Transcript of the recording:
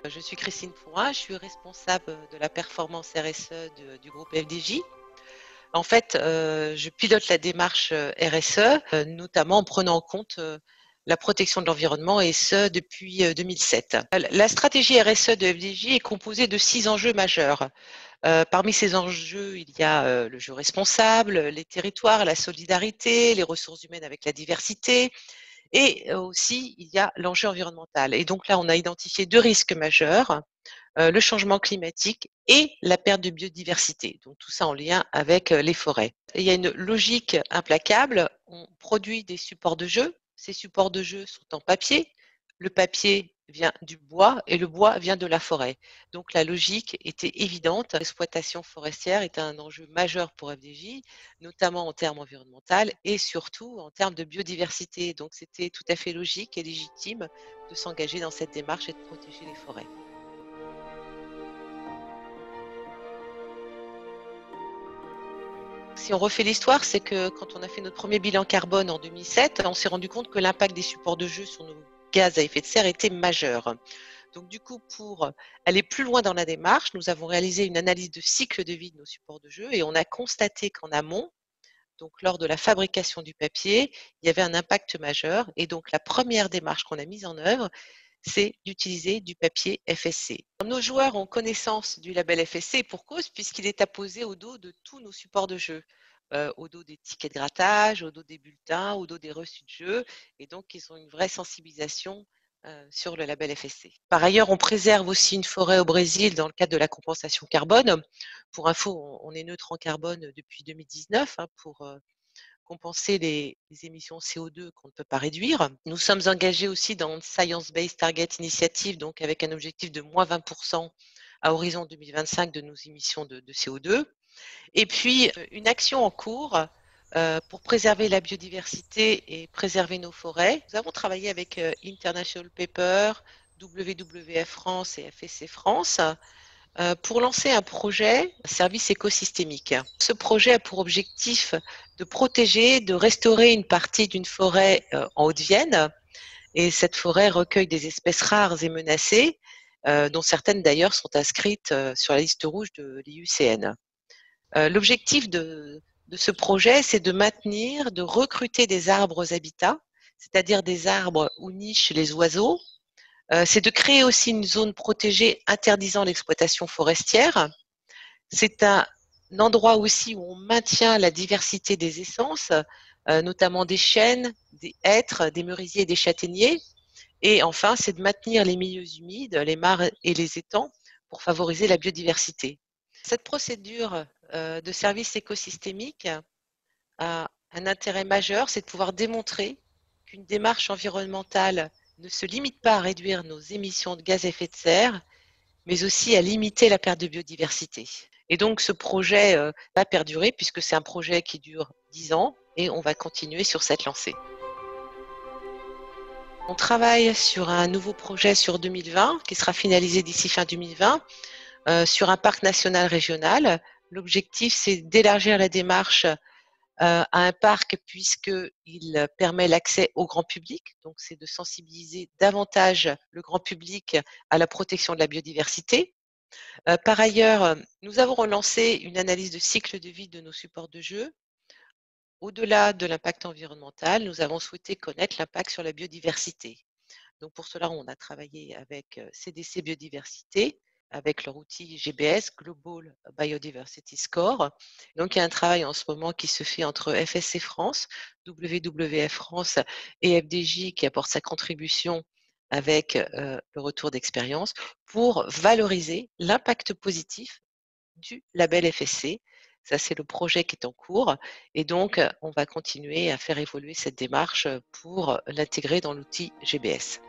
Je suis Christine Fouin, je suis responsable de la performance RSE du groupe FDJ. En fait, je pilote la démarche RSE, notamment en prenant en compte la protection de l'environnement, et ce depuis 2007. La stratégie RSE de FDJ est composée de 6 enjeux majeurs. Parmi ces enjeux, il y a le jeu responsable, les territoires, la solidarité, les ressources humaines avec la diversité, et aussi il y a l'enjeu environnemental. Et donc là, on a identifié 2 risques majeurs, le changement climatique et la perte de biodiversité. Donc tout ça en lien avec les forêts. Et il y a une logique implacable. On produit des supports de jeu. Ces supports de jeu sont en papier. Le papier vient du bois et le bois vient de la forêt. Donc la logique était évidente. L'exploitation forestière est un enjeu majeur pour FDJ, notamment en termes environnementaux et surtout en termes de biodiversité. Donc c'était tout à fait logique et légitime de s'engager dans cette démarche et de protéger les forêts. Si on refait l'histoire, c'est que quand on a fait notre premier bilan carbone en 2007, on s'est rendu compte que l'impact des supports de jeu sur nos gaz à effet de serre était majeur. Donc du coup, pour aller plus loin dans la démarche, nous avons réalisé une analyse de cycle de vie de nos supports de jeu et on a constaté qu'en amont, donc lors de la fabrication du papier, il y avait un impact majeur. Et donc la première démarche qu'on a mise en œuvre, c'est d'utiliser du papier FSC. Nos joueurs ont connaissance du label FSC, pour cause, puisqu'il est apposé au dos de tous nos supports de jeu, au dos des tickets de grattage, au dos des bulletins, au dos des reçus de jeu, et donc ils ont une vraie sensibilisation sur le label FSC. Par ailleurs, on préserve aussi une forêt au Brésil dans le cadre de la compensation carbone. Pour info, on est neutre en carbone depuis 2019 pour compenser les émissions CO2 qu'on ne peut pas réduire. Nous sommes engagés aussi dans Science Based Target Initiative, donc avec un objectif de moins 20% à horizon 2025 de nos émissions de CO2. Et puis, une action en cours pour préserver la biodiversité et préserver nos forêts. Nous avons travaillé avec International Paper, WWF France et FSC France pour lancer un projet service écosystémique. Ce projet a pour objectif de protéger, de restaurer une partie d'une forêt en Haute-Vienne. Et cette forêt recueille des espèces rares et menacées, dont certaines d'ailleurs sont inscrites sur la liste rouge de l'IUCN. L'objectif de ce projet, c'est de maintenir, de recruter des arbres habitats, c'est-à-dire des arbres où nichent les oiseaux. C'est de créer aussi une zone protégée interdisant l'exploitation forestière. C'est un endroit aussi où on maintient la diversité des essences, notamment des chênes, des hêtres, des merisiers et des châtaigniers. Et enfin, c'est de maintenir les milieux humides, les mares et les étangs pour favoriser la biodiversité. Cette procédure de service écosystémique a un intérêt majeur, c'est de pouvoir démontrer qu'une démarche environnementale ne se limite pas à réduire nos émissions de gaz à effet de serre, mais aussi à limiter la perte de biodiversité. Et donc ce projet va perdurer puisque c'est un projet qui dure 10 ans et on va continuer sur cette lancée. On travaille sur un nouveau projet sur 2020 qui sera finalisé d'ici fin 2020 sur un parc national régional. L'objectif, c'est d'élargir la démarche à un parc puisqu'il permet l'accès au grand public. Donc, c'est de sensibiliser davantage le grand public à la protection de la biodiversité. Par ailleurs, nous avons relancé une analyse de cycle de vie de nos supports de jeu. Au-delà de l'impact environnemental, nous avons souhaité connaître l'impact sur la biodiversité. Donc, pour cela, on a travaillé avec CDC Biodiversité, avec leur outil GBS, Global Biodiversity Score. Donc, il y a un travail en ce moment qui se fait entre FSC France, WWF France et FDJ qui apporte sa contribution avec le retour d'expérience pour valoriser l'impact positif du label FSC. Ça, c'est le projet qui est en cours. Et donc, on va continuer à faire évoluer cette démarche pour l'intégrer dans l'outil GBS.